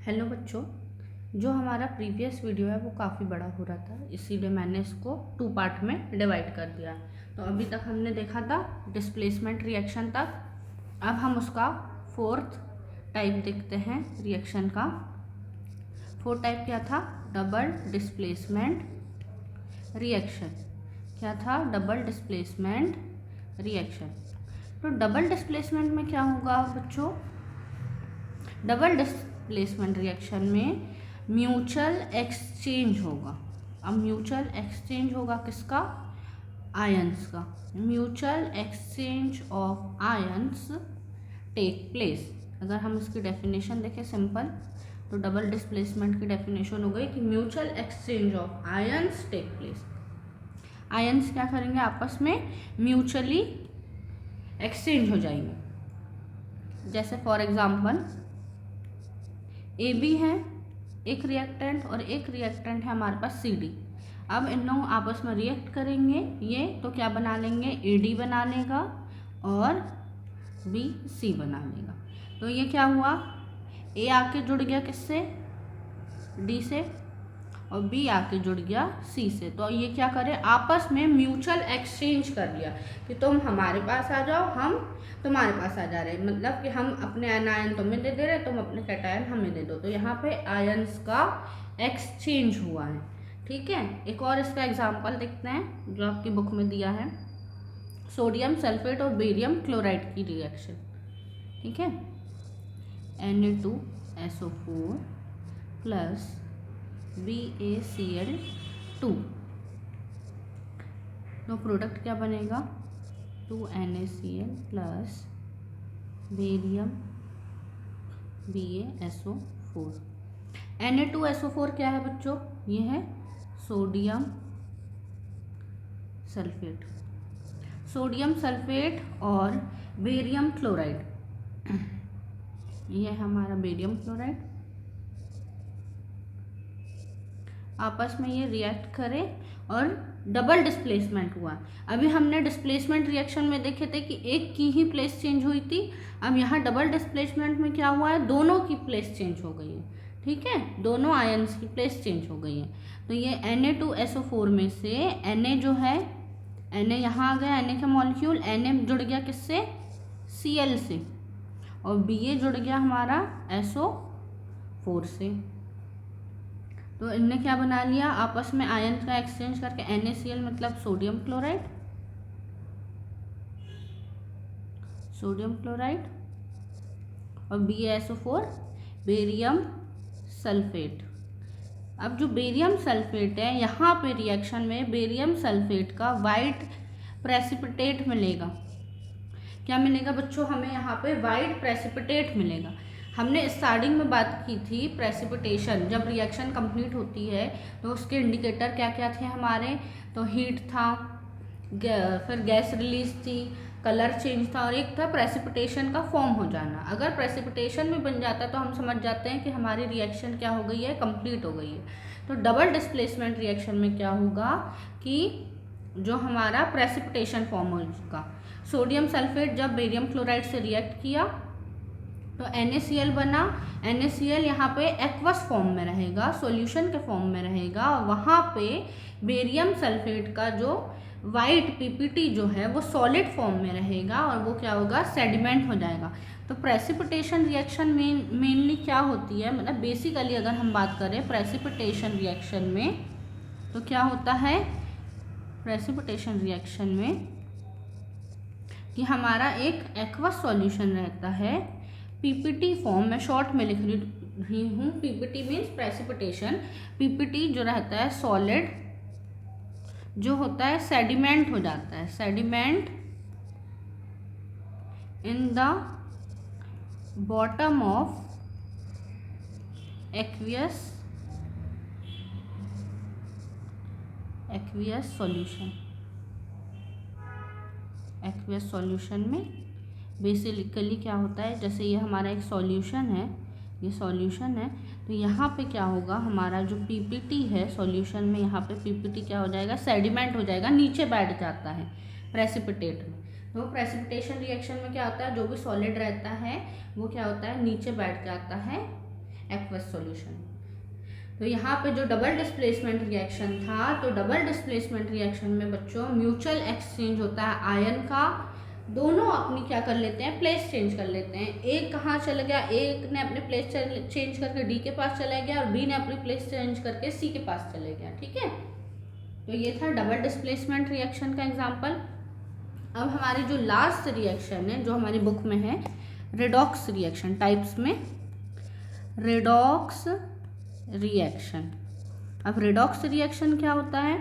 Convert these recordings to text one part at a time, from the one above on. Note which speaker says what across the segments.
Speaker 1: Hello बच्चों, जो हमारा प्रीवियस वीडियो है वो काफ़ी बड़ा हो रहा था, इसीलिए मैंने इसको 2 पार्ट में डिवाइड कर दिया। तो अभी तक हमने देखा था डिस्प्लेसमेंट रिएक्शन तक। अब हम उसका 4th टाइप देखते हैं रिएक्शन का। 4th टाइप क्या था? Double displacement reaction. क्या था? Double displacement reaction. तो डबल डिस्प्लेसमेंट में क्या होगा बच्चों? डबल डिस्प्लेसमेंट रिएक्शन में म्यूचुअल एक्सचेंज होगा। अब म्यूचुअल एक्सचेंज होगा किसका? आयंस का। Mutual exchange of ions take place. अगर हम इसकी डेफिनेशन देखें सिंपल, तो डबल डिस्प्लेसमेंट की डेफिनेशन हो गई कि mutual exchange of ions take place. Ions क्या करेंगे? आपस में म्यूचुअली एक्सचेंज हो जाएंगे। जैसे फॉर एग्जाम्पल ए बी है एक रिएक्टेंट और एक रिएक्टेंट है हमारे पास सी डी। अब इन लोग आपस में रिएक्ट करेंगे, ये तो क्या बना लेंगे? ए डी बना लेगा और बी सी बना लेगा। तो ये क्या हुआ? ए आके जुड़ गया किससे? डी से, और बी आके जुड़ गया सी से। तो ये क्या करे? आपस में म्यूचुअल एक्सचेंज कर लिया कि तुम हमारे पास आ जाओ, हम तुम्हारे पास आ जा रहे हैं। मतलब कि हम अपने आयन तुम्हें दे रहे, तुम अपने कैटायन हमें दे दो। तो यहाँ पे आयंस का एक्सचेंज हुआ है। ठीक है, एक और इसका एग्जाम्पल देखते हैं जो आपकी बुक में दिया है। सोडियम सल्फेट और बेरियम क्लोराइड की रिएक्शन। ठीक है, Na2SO4 प्लस BaCl2। तो प्रोडक्ट क्या बनेगा? 2NaCl plus barium BaSO4। Na2SO4 क्या है बच्चों? ये है सोडियम सल्फेट। सोडियम सल्फेट और बेरियम क्लोराइड, ये है हमारा बेरियम क्लोराइड। आपस में ये रिएक्ट करे और डबल डिस्प्लेसमेंट हुआ। अभी हमने डिस्प्लेसमेंट रिएक्शन में देखे थे कि एक की ही प्लेस चेंज हुई थी। अब यहाँ डबल डिस्प्लेसमेंट में क्या हुआ है? दोनों की प्लेस चेंज हो गई है। ठीक है, दोनों आयंस की प्लेस चेंज हो गई है। तो ये Na2SO4 में से Na जो है, Na यहाँ आ गया, Na का मॉलिक्यूल, Na जुड़ गया किससे? Cl से, और Ba जुड़ गया हमारा SO4 से। तो इनने क्या बना लिया? आपस में आयन का एक्सचेंज करके NaCl मतलब सोडियम क्लोराइड, सोडियम क्लोराइड, और BaSO4 बेरियम सल्फेट। अब जो बेरियम सल्फेट है, यहाँ पे रिएक्शन में बेरियम सल्फेट का वाइट प्रेसिपिटेट मिलेगा। क्या मिलेगा बच्चों? हमें यहाँ पे वाइट प्रेसिपिटेट मिलेगा। हमने स्टार्टिंग में बात की थी प्रेसिपिटेशन, जब रिएक्शन कंप्लीट होती है तो उसके इंडिकेटर क्या क्या थे हमारे? तो हीट था, फिर गैस रिलीज थी, कलर चेंज था, और एक था प्रेसिपिटेशन का फॉर्म हो जाना। अगर प्रेसिपिटेशन में बन जाता तो हम समझ जाते हैं कि हमारी रिएक्शन क्या हो गई है? कंप्लीट हो गई है। तो डबल डिस्प्लेसमेंट रिएक्शन में क्या होगा कि जो हमारा प्रेसिपिटेशन फॉर्म होगा, सोडियम सल्फेट जब बेरियम क्लोराइड से रिएक्ट किया तो NaCl बना। NaCl यहाँ पे एक्वस फॉर्म में रहेगा, सॉल्यूशन के फॉर्म में रहेगा, और वहाँ पे बेरियम सल्फेट का जो वाइट PPT जो है वो सॉलिड फॉर्म में रहेगा, और वो क्या होगा? सेडिमेंट हो जाएगा। तो प्रेसिपिटेशन रिएक्शन मेनली क्या होती है? मतलब बेसिकली अगर हम बात करें प्रेसिपिटेशन रिएक्शन में, तो क्या होता है प्रेसिपिटेशन रिएक्शन में कि हमारा एक एक्वस सॉल्यूशन रहता है PPT फॉर्म में। शॉर्ट में लिख रही हूँ, PPT मीन्स प्रेसिपिटेशन। PPT जो रहता है सॉलिड, जो होता है सेडिमेंट हो जाता है, sediment in the bottom of aqueous solution. Aqueous solution में बेसिकली क्या होता है? जैसे ये हमारा एक सॉल्यूशन है, ये सॉल्यूशन है, तो यहाँ पे क्या होगा? हमारा जो PPT है सॉल्यूशन में, यहाँ पे PPT क्या हो जाएगा? सेडिमेंट हो जाएगा, नीचे बैठ जाता है प्रेसिपिटेट में। तो प्रेसिपिटेशन रिएक्शन में क्या होता है? जो भी सॉलिड रहता है वो क्या होता है? नीचे बैठ जाता है एक्वस सॉल्यूशन। तो यहाँ पे जो डबल डिस्प्लेसमेंट रिएक्शन था, तो डबल डिस्प्लेसमेंट रिएक्शन में बच्चों म्यूचुअल एक्सचेंज होता है आयन का, दोनों अपनी क्या कर लेते हैं, प्लेस चेंज कर लेते हैं। एक कहाँ चला गया, एक ने अपने प्लेस चेंज करके डी के पास चला गया और बी ने अपनी प्लेस चेंज करके सी के पास चले गया। ठीक है, तो ये था डबल डिस्प्लेसमेंट रिएक्शन का एग्जाम्पल। अब हमारी जो लास्ट रिएक्शन है जो हमारी बुक में है, रेडॉक्स रिएक्शन, टाइप्स में रेडॉक्स रिएक्शन। अब रेडॉक्स रिएक्शन क्या होता है?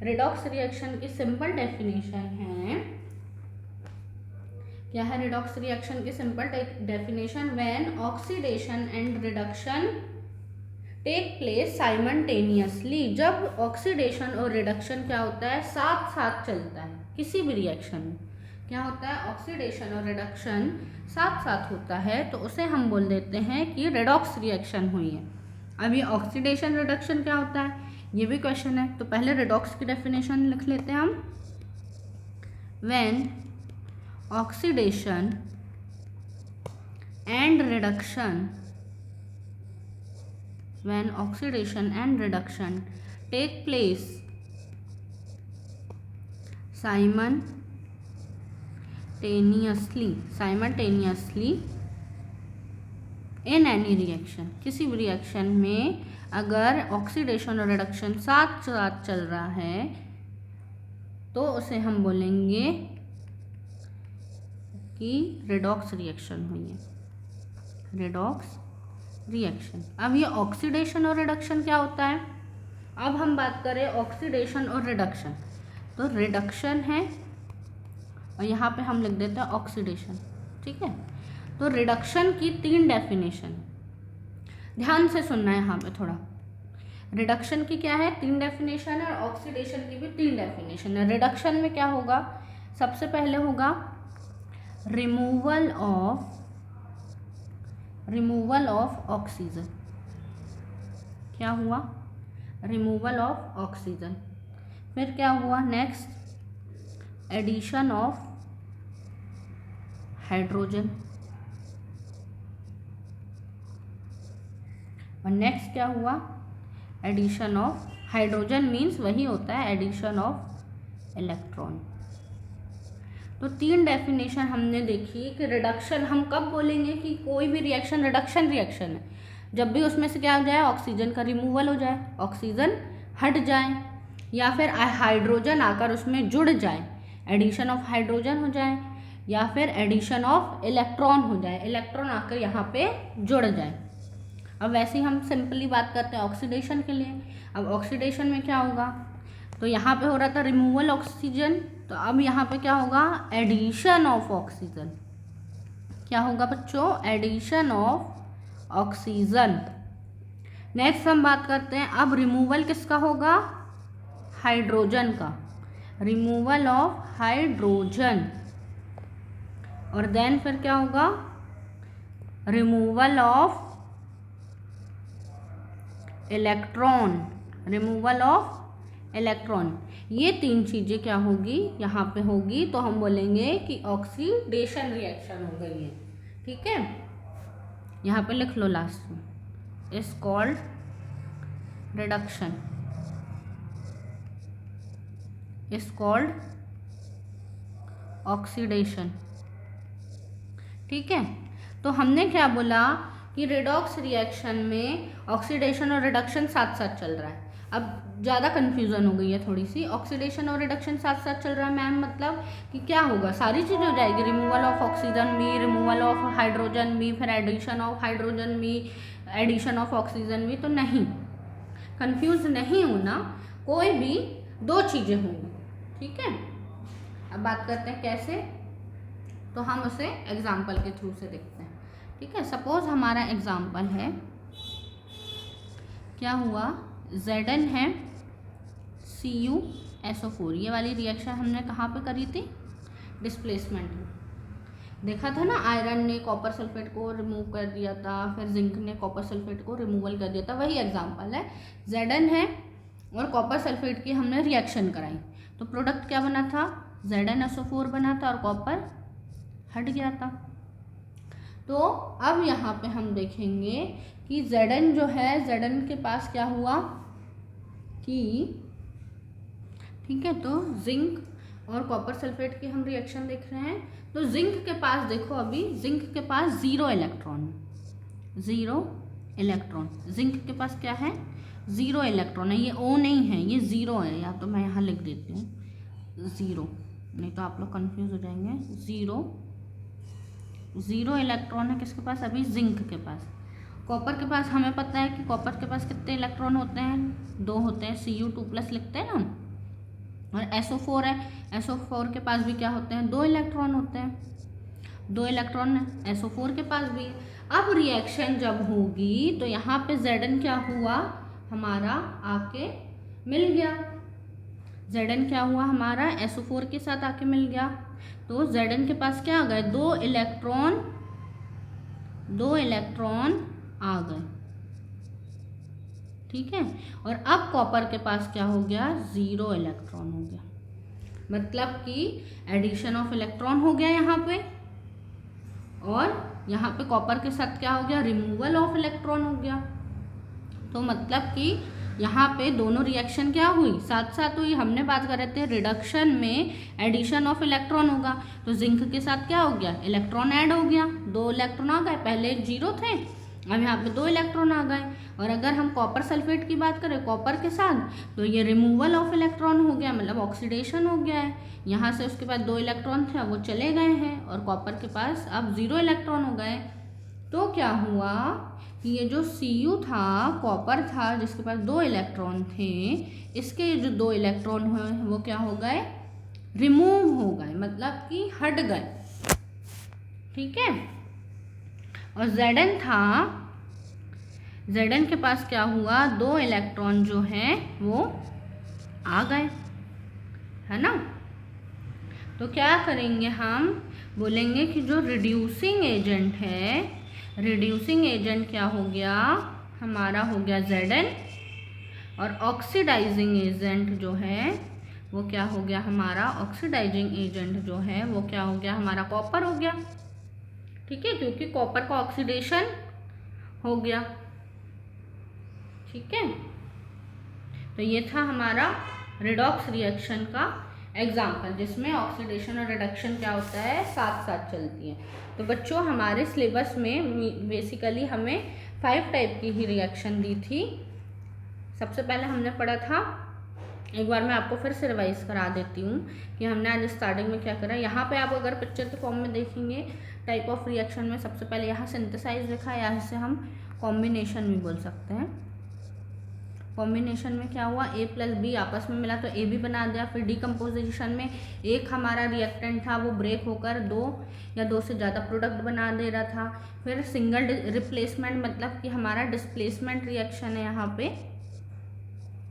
Speaker 1: रेडॉक्स रिएक्शन की सिंपल डेफिनेशन है, क्या है रेडॉक्स रिएक्शन की simple definition? When oxidation and reduction take place simultaneously. जब ऑक्सीडेशन और रिडक्शन क्या होता है, साथ साथ चलता है। किसी भी रिएक्शन में क्या होता है, ऑक्सीडेशन और रिडक्शन साथ साथ होता है, तो उसे हम बोल देते हैं कि रेडॉक्स रिएक्शन हुई है। अब ये ऑक्सीडेशन रिडक्शन क्या होता है, ये भी क्वेश्चन है, तो पहले रेडॉक्स की डेफिनेशन लिख लेते हैं हम। When oxidation and reduction, when oxidation and reduction take place simultaneously in any reaction, किसी भी रिएक्शन में अगर ऑक्सीडेशन और रिडक्शन साथ साथ चल रहा है तो उसे हम बोलेंगे कि रेडॉक्स रिएक्शन हुई है, रेडॉक्स रिएक्शन। अब ये ऑक्सीडेशन और रिडक्शन क्या होता है? अब हम बात करें ऑक्सीडेशन और रिडक्शन, तो रिडक्शन है और यहाँ पे हम लिख देते हैं ऑक्सीडेशन। ठीक है, तो रिडक्शन की 3 डेफिनेशन, ध्यान से सुनना है यहाँ पे थोड़ा। रिडक्शन की क्या है, 3 डेफिनेशन है, और ऑक्सीडेशन की भी 3 डेफिनेशन है। रिडक्शन में क्या होगा, सबसे पहले होगा रिमूवल ऑफ ऑक्सीजन। क्या हुआ, रिमूवल ऑफ ऑक्सीजन। फिर क्या हुआ, नेक्स्ट एडिशन ऑफ हाइड्रोजन, और नेक्स्ट क्या हुआ, एडिशन ऑफ हाइड्रोजन मीन्स वही होता है एडिशन ऑफ इलेक्ट्रॉन। तो 3 डेफिनेशन हमने देखी कि रिडक्शन हम कब बोलेंगे कि कोई भी रिएक्शन रिडक्शन रिएक्शन है, जब भी उसमें से क्या हो जाए, ऑक्सीजन का रिमूवल हो जाए, ऑक्सीजन हट जाए, या फिर हाइड्रोजन आकर उसमें जुड़ जाए, एडिशन ऑफ हाइड्रोजन हो जाए, या फिर एडिशन ऑफ इलेक्ट्रॉन हो जाए, इलेक्ट्रॉन आकर यहाँ पे जुड़ जाए। अब वैसे ही हम सिंपली बात करते हैं ऑक्सीडेशन के लिए। अब ऑक्सीडेशन में क्या होगा, तो यहाँ पे हो रहा था रिमूवल ऑक्सीजन, तो अब यहाँ पे क्या होगा, एडिशन ऑफ ऑक्सीजन। क्या होगा बच्चों, एडिशन ऑफ ऑक्सीजन। नेक्स्ट हम बात करते हैं अब रिमूवल किसका होगा, हाइड्रोजन का, रिमूवल ऑफ हाइड्रोजन। और देन फिर क्या होगा, removal of electron, removal of electron. ये 3 चीज़ें क्या होगी, यहाँ पे होगी, तो हम बोलेंगे कि ऑक्सीडेशन रिएक्शन हो गई है। ठीक है, यहाँ पे लिख लो लास्ट में, is called reduction, is called oxidation. ठीक है, तो हमने क्या बोला कि रेडॉक्स रिएक्शन में ऑक्सीडेशन और रिडक्शन साथ साथ चल रहा है। अब ज़्यादा कन्फ्यूज़न हो गई है थोड़ी सी, ऑक्सीडेशन और रिडक्शन साथ साथ चल रहा है मैम, मतलब कि क्या होगा, सारी चीज़ें हो जाएगी, रिमूवल ऑफ ऑक्सीजन भी, रिमूवल ऑफ हाइड्रोजन भी, फिर एडिशन ऑफ हाइड्रोजन भी, एडिशन ऑफ ऑक्सीजन भी। तो नहीं, कंफ्यूज नहीं होना, कोई भी 2 चीज़ें होंगी। ठीक है, अब बात करते हैं कैसे, तो हम उसे एग्जाम्पल के थ्रू से देखते हैं। ठीक है, सपोज हमारा एग्जाम्पल है, क्या हुआ, Zn है CuSO4, ये वाली रिएक्शन हमने कहाँ पे करी थी, डिस्प्लेसमेंट में। देखा था ना, आयरन ने कॉपर सल्फेट को रिमूव कर दिया था, फिर जिंक ने कॉपर सल्फेट को रिमूवल कर दिया था, वही एग्जाम्पल है। Zn है और कॉपर सल्फेट की हमने रिएक्शन कराई, तो प्रोडक्ट क्या बना था, ZnSO4 बना था और कॉपर हट गया था। तो अब यहाँ पे हम देखेंगे कि Zn जो है, Zn के पास क्या हुआ कि, ठीक है, तो जिंक और कॉपर सल्फेट की हम रिएक्शन देख रहे हैं। तो जिंक के पास देखो, अभी जिंक के पास 0 इलेक्ट्रॉन, 0 इलेक्ट्रॉन, जिंक के पास क्या है, 0 इलेक्ट्रॉन है। ये O नहीं है, ये 0 है, या तो मैं यहाँ लिख देती हूँ 0, नहीं तो आप लोग कंफ्यूज हो जाएंगे। 0 इलेक्ट्रॉन है किसके पास, अभी जिंक के पास। कॉपर के पास हमें पता है कि कॉपर के पास कितने इलेक्ट्रॉन होते हैं, 2 होते हैं, Cu2+ लिखते हैं ना। और SO4 है, SO4 के पास भी क्या होते हैं, 2 इलेक्ट्रॉन होते हैं, 2 इलेक्ट्रॉन SO4 के पास भी। अब रिएक्शन जब होगी तो यहाँ पे Zn क्या हुआ हमारा, आके मिल गया। Zn क्या हुआ हमारा, SO4 के साथ आके मिल गया। तो Zn के पास क्या आ गए, 2 इलेक्ट्रॉन आ गए, ठीक है। और अब कॉपर के पास क्या हो गया, 0 इलेक्ट्रॉन हो गया, मतलब कि एडिशन ऑफ इलेक्ट्रॉन हो गया यहाँ पे। और यहाँ पे कॉपर के साथ क्या हो गया, रिमूवल ऑफ इलेक्ट्रॉन हो गया। तो मतलब कि यहाँ पे दोनों रिएक्शन क्या हुई, साथ साथ हुई। हमने बात कर रहे थे रिडक्शन में एडिशन ऑफ इलेक्ट्रॉन होगा, तो जिंक के साथ क्या हो गया, इलेक्ट्रॉन ऐड हो गया, 2 इलेक्ट्रॉन आ गए, पहले 0 थे, अब यहाँ पे 2 इलेक्ट्रॉन आ गए। और अगर हम कॉपर सल्फेट की बात करें कॉपर के साथ, तो ये रिमूवल ऑफ इलेक्ट्रॉन हो गया, मतलब ऑक्सीडेशन हो गया है। यहाँ से उसके बाद 2 इलेक्ट्रॉन थे, वो चले गए हैं, और कॉपर के पास अब 0 इलेक्ट्रॉन हो गए। तो क्या हुआ कि ये जो Cu था, कॉपर था जिसके पास 2 इलेक्ट्रॉन थे, इसके जो 2 इलेक्ट्रॉन हुए वो क्या हो गए, रिमूव हो गए, मतलब कि हट गए, ठीक है। और Zn था, Zn के पास क्या हुआ, 2 इलेक्ट्रॉन जो हैं वो आ गए, है ना। तो क्या करेंगे हम, बोलेंगे कि जो रिड्यूसिंग एजेंट है, रिड्यूसिंग एजेंट क्या हो गया हमारा, हो गया Zn। और ऑक्सीडाइजिंग एजेंट जो है वो क्या हो गया हमारा, ऑक्सीडाइजिंग एजेंट जो है वो क्या हो गया हमारा, कॉपर हो गया, ठीक है, क्योंकि कॉपर का ऑक्सीडेशन हो गया, ठीक है। तो ये था हमारा रिडॉक्स रिएक्शन का एग्जाम्पल, जिसमें ऑक्सीडेशन और रिडक्शन क्या होता है, साथ साथ चलती है। तो बच्चों हमारे सिलेबस में बेसिकली हमें 5 टाइप की ही रिएक्शन दी थी। सबसे पहले हमने पढ़ा था, एक बार मैं आपको फिर से रिवाइज करा देती हूँ कि हमने आज स्टार्टिंग में क्या करा। यहाँ पे आप अगर पिक्चर के फॉर्म में देखेंगे टाइप ऑफ रिएक्शन में, सबसे पहले यहाँ सिंथेसाइज लिखा है, यहाँ से हम कॉम्बिनेशन भी बोल सकते हैं। कॉम्बिनेशन में क्या हुआ, A + B आपस में मिला तो AB बना दिया। फिर डिकम्पोजिशन में एक हमारा रिएक्टेंट था वो ब्रेक होकर 2 या 2 से ज़्यादा प्रोडक्ट बना दे रहा था। फिर सिंगल रिप्लेसमेंट, मतलब कि हमारा डिस्प्लेसमेंट रिएक्शन है, यहाँ पे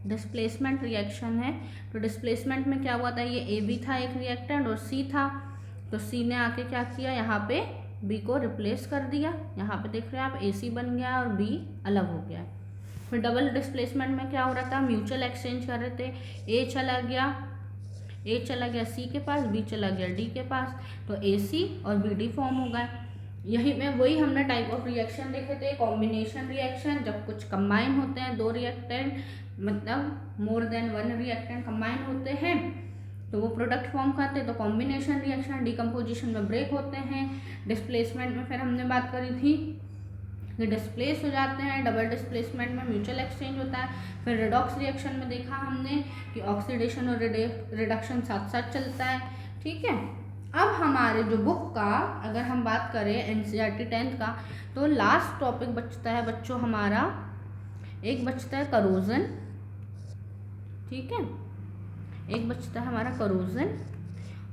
Speaker 1: डिस्प्लेसमेंट रिएक्शन है। तो डिस्प्लेसमेंट में क्या हुआ था, ये AB था एक रिएक्टेंट और C था, तो C ने आके क्या किया, यहाँ पे B को रिप्लेस कर दिया। यहाँ पे देख रहे हैं आप, AC बन गया और B अलग हो गया। फिर डबल डिस्प्लेसमेंट में क्या हो रहा था, म्यूचुअल एक्सचेंज कर रहे थे, A चला गया C के पास, B चला गया D के पास, तो AC और BD फॉर्म हो गए। यही में वही हमने टाइप ऑफ रिएक्शन देखे थे, कॉम्बिनेशन रिएक्शन, जब कुछ कंबाइन होते हैं 2 रिएक्टेंट, मतलब मोर देन 1 रिएक्टेंट कंबाइन होते हैं तो वो प्रोडक्ट फॉर्म करते हैं, तो कॉम्बिनेशन रिएक्शन। डिकम्पोजिशन में ब्रेक होते हैं। डिस्प्लेसमेंट में फिर हमने बात करी थी कि डिस्प्लेस हो जाते हैं, डबल डिस्प्लेसमेंट में म्यूचुअल एक्सचेंज होता है। फिर रिडॉक्स रिएक्शन में देखा हमने कि ऑक्सीडेशन और रिडक्शन साथ साथ चलता है, ठीक है। अब हमारे जो बुक का अगर हम बात करें NCERT 10th का, तो लास्ट टॉपिक बचता है बच्चों हमारा, एक बचता है करोजन, ठीक है, एक बचता है हमारा करोजन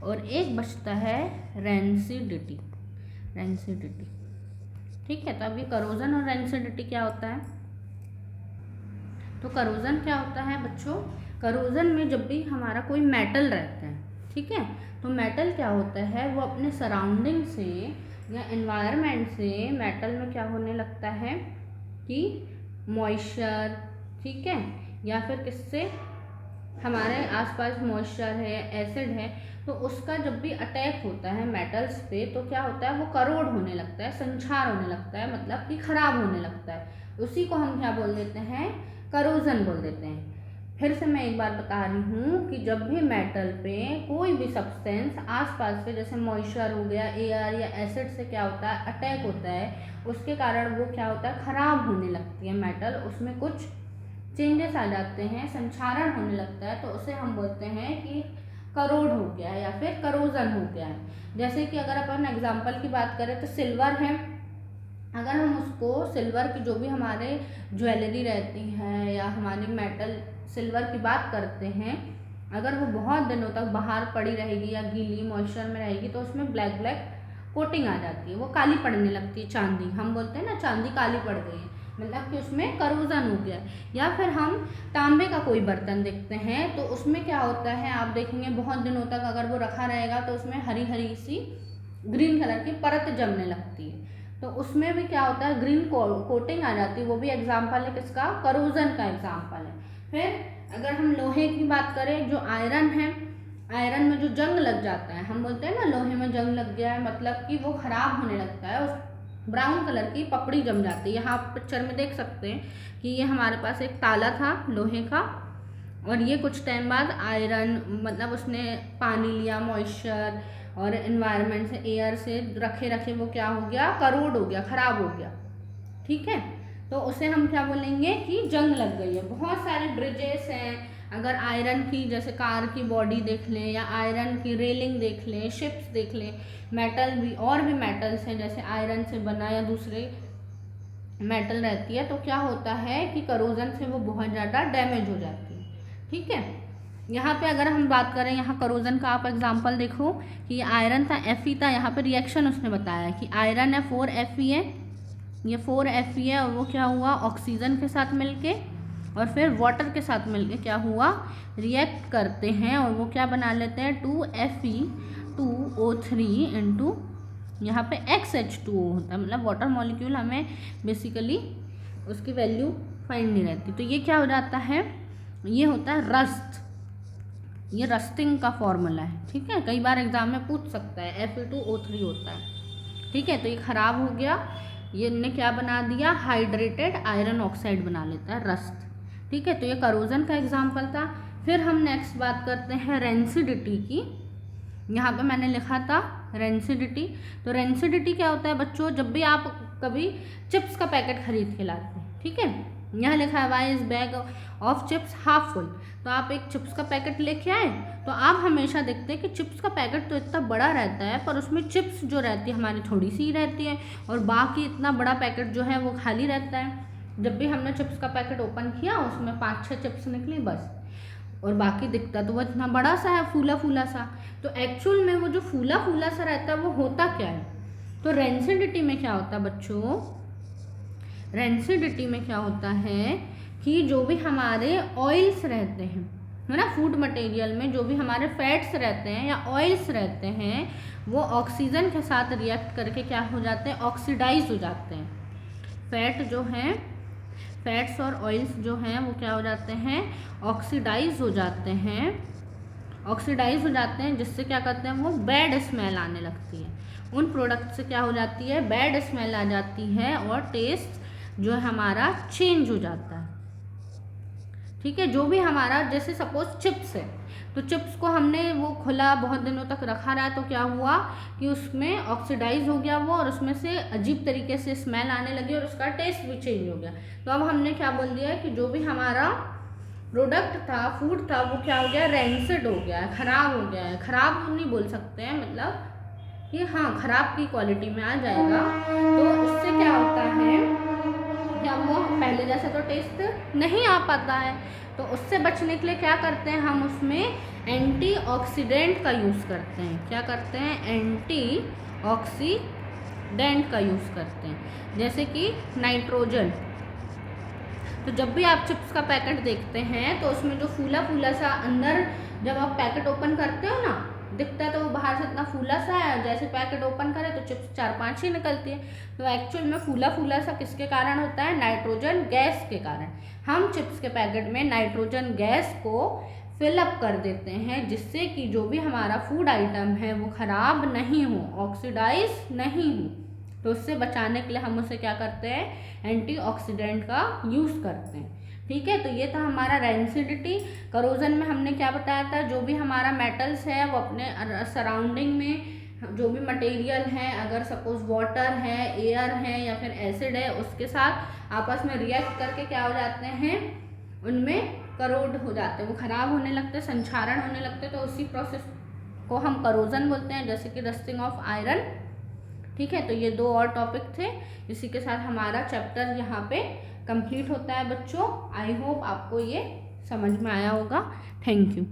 Speaker 1: और एक बचता है रेंसिडिटी, ठीक है। तो अभी करोजन और रेंसिडिटी क्या होता है, तो करोजन क्या होता है बच्चों, करोजन में जब भी हमारा कोई मेटल रहता है, ठीक है, तो मेटल क्या होता है, वो अपने सराउंडिंग से या एनवायरनमेंट से मेटल में क्या होने लगता है कि मॉइस्चर, ठीक है, या फिर किससे हमारे आसपास मॉइस्चर है, एसिड है, तो उसका जब भी अटैक होता है मेटल्स पे तो क्या होता है, वो करोड होने लगता है, संक्षार होने लगता है, मतलब कि खराब होने लगता है। उसी को हम क्या बोल देते हैं, करोजन बोल देते हैं। फिर से मैं एक बार बता रही हूँ कि जब भी मेटल पे कोई भी सब्सटेंस आसपास के, जैसे मॉइस्चर हो गया, एयर या एसिड से क्या होता है, अटैक होता है, उसके कारण वो क्या होता है, खराब होने लगती है मेटल, उसमें कुछ चेंजेस आ जाते हैं, संक्षारण होने लगता है, तो उसे हम बोलते हैं कि करोड हो गया है या फिर करोजन हो गया है। जैसे कि अगर अपन एग्जांपल की बात करें तो सिल्वर है, अगर हम उसको सिल्वर की जो भी हमारे ज्वेलरी रहती है या हमारी मेटल सिल्वर की बात करते हैं, अगर वो बहुत दिनों तक बाहर पड़ी रहेगी या गीली मॉइस्चर में रहेगी तो उसमें ब्लैक ब्लैक कोटिंग आ जाती है, वो काली पड़ने लगती है, चांदी हम बोलते हैं ना, चांदी काली पड़ गई है, मतलब कि उसमें करोजन हो गया है। या फिर हम तांबे का कोई बर्तन देखते हैं तो उसमें क्या होता है, आप देखेंगे बहुत दिनों तक अगर वो रखा रहेगा तो उसमें हरी हरी सी ग्रीन कलर की परत जमने लगती है, तो उसमें भी क्या होता है, ग्रीन कोटिंग आ जाती है, वो भी एग्जाम्पल है किसका, करोजन का एग्जाम्पल है। फिर अगर हम लोहे की बात करें, जो आयरन है, आयरन में जो जंग लग जाता है, हम बोलते हैं ना लोहे में जंग लग गया है, मतलब कि वो खराब होने लगता है, उस ब्राउन कलर की पपड़ी जम जाती है। यहाँ आप पिक्चर में देख सकते हैं कि ये हमारे पास एक ताला था लोहे का, और ये कुछ टाइम बाद आयरन, मतलब उसने पानी लिया, मॉइस्चर और एनवायरनमेंट से, एयर से रखे रखे वो क्या हो गया, करोड हो गया, खराब हो गया। ठीक है, तो उसे हम क्या बोलेंगे कि जंग लग गई है। बहुत सारे ब्रिजेस हैं, अगर आयरन की, जैसे कार की बॉडी देख लें या आयरन की रेलिंग देख लें, शिप्स देख लें, मेटल भी और भी मेटल्स हैं जैसे आयरन से बना या दूसरे मेटल रहती है, तो क्या होता है कि करोजन से वो बहुत ज़्यादा डैमेज हो जाती है। ठीक है, यहाँ पे अगर हम बात करें, यहाँ करोजन का आप एग्जांपल देखो कि ये आयरन था, Fe था, यहाँ पे रिएक्शन उसने बताया कि आयरन है 4Fe है, ये 4Fe है, और वो क्या हुआ, ऑक्सीजन के साथ मिलके और फिर वाटर के साथ मिलके क्या हुआ, रिएक्ट करते हैं, और वो क्या बना लेते हैं, 2Fe2O3 इंटू यहाँ पे XH2O होता है, मतलब वाटर मॉलिक्यूल हमें बेसिकली उसकी वैल्यू फाइंड नहीं रहती, तो ये क्या हो जाता है, ये होता है रस्ट, ये रस्टिंग का फॉर्मूला है। ठीक है, कई बार एग्जाम में पूछ सकता है, Fe2O3 होता है। ठीक है, तो ये खराब हो गया, ये इनने क्या बना दिया, हाइड्रेटेड आयरन ऑक्साइड बना लेता है, रस्ट। ठीक है, तो ये करोजन का एग्जाम्पल था। फिर हम नेक्स्ट बात करते हैं रेंसिडिटी की। यहाँ पे मैंने लिखा था रेंसिडिटी, तो रेंसिडिटी क्या होता है बच्चों, जब भी आप कभी चिप्स का पैकेट खरीद के लाते हैं, ठीक है, यहाँ लिखा है why is bag of chips half full, तो आप एक चिप्स का पैकेट लेके आए तो आप हमेशा देखते हैं कि चिप्स का पैकेट तो इतना बड़ा रहता है पर उसमें चिप्स जो रहती है हमारी थोड़ी सी ही रहती है, और बाकी इतना बड़ा पैकेट जो है वो खाली रहता है। जब भी हमने चिप्स का पैकेट ओपन किया उसमें 5-6 चिप्स निकली बस, और बाकी दिखता तो वो इतना बड़ा सा है, फूला फूला सा। तो एक्चुअल में वो जो फूला फूला सा रहता है वो होता क्या है, तो रेंसिडिटी में क्या होता है बच्चों, रेंसिडिटी में क्या होता है कि जो भी हमारे ऑयल्स रहते हैं, है ना, फूड मटेरियल में जो भी हमारे फैट्स रहते हैं या ऑयल्स रहते हैं, वो ऑक्सीजन के साथ रिएक्ट करके क्या हो जाते हैं, ऑक्सीडाइज हो जाते हैं। फैट जो हैं, फैट्स और ऑयल्स जो हैं वो क्या हो जाते हैं, ऑक्सीडाइज हो जाते हैं, ऑक्सीडाइज हो जाते हैं, जिससे क्या करते हैं, वो बैड स्मेल आने लगती है, उन प्रोडक्ट से क्या हो जाती है, बैड स्मेल आ जाती है, और टेस्ट जो है हमारा चेंज हो जाता है। ठीक है, जो भी हमारा, जैसे सपोज चिप्स है, तो चिप्स को हमने वो खुला बहुत दिनों तक रखा रहा, तो क्या हुआ कि उसमें ऑक्सीडाइज हो गया वो, और उसमें से अजीब तरीके से स्मेल आने लगी और उसका टेस्ट भी चेंज हो गया। तो अब हमने क्या बोल दिया कि जो भी हमारा प्रोडक्ट था, फूड था, वो क्या हो गया, रेंसिड हो गया है, खराब हो गया है। खराब नहीं बोल सकते हैं, मतलब कि हाँ खराब की क्वालिटी में आ जाएगा। तो इससे क्या होता है, क्या वो पहले जैसा तो टेस्ट नहीं आ पाता है, तो उससे बचने के लिए क्या करते हैं, हम उसमें एंटीऑक्सीडेंट का यूज़ करते हैं। क्या करते हैं, एंटीऑक्सीडेंट का यूज़ करते हैं, जैसे कि नाइट्रोजन। तो जब भी आप चिप्स का पैकेट देखते हैं तो उसमें जो फूला फूला सा अंदर, जब आप पैकेट ओपन करते हो ना, दिखता है तो वो बाहर से इतना फूला सा है, जैसे पैकेट ओपन करें तो चिप्स 4-5 ही निकलती है। तो एक्चुअल में फूला फूला सा किसके कारण होता है, नाइट्रोजन गैस के कारण। हम चिप्स के पैकेट में नाइट्रोजन गैस को फिल अप कर देते हैं, जिससे कि जो भी हमारा फूड आइटम है वो ख़राब नहीं हो, ऑक्सीडाइज नहीं हो। तो उससे बचाने के लिए हम उसे क्या करते हैं, एंटीऑक्सीडेंट का यूज़ करते हैं। ठीक है, तो ये था हमारा रेंसिडिटी। करोजन में हमने क्या बताया था, जो भी हमारा मेटल्स है वो अपने सराउंडिंग में जो भी मटेरियल है, अगर सपोज वाटर है, एयर है या फिर एसिड है, उसके साथ आपस में रिएक्ट करके क्या हो जाते हैं, उनमें करोड हो जाते हैं, वो ख़राब होने लगते हैं, संक्षारण होने लगते हैं। तो उसी प्रोसेस को हम करोजन बोलते हैं, जैसे कि रस्टिंग ऑफ आयरन। ठीक है, तो ये 2 और टॉपिक थे। इसी के साथ हमारा चैप्टर यहाँ पे कंप्लीट होता है बच्चों। आई होप आपको ये समझ में आया होगा। Thank you.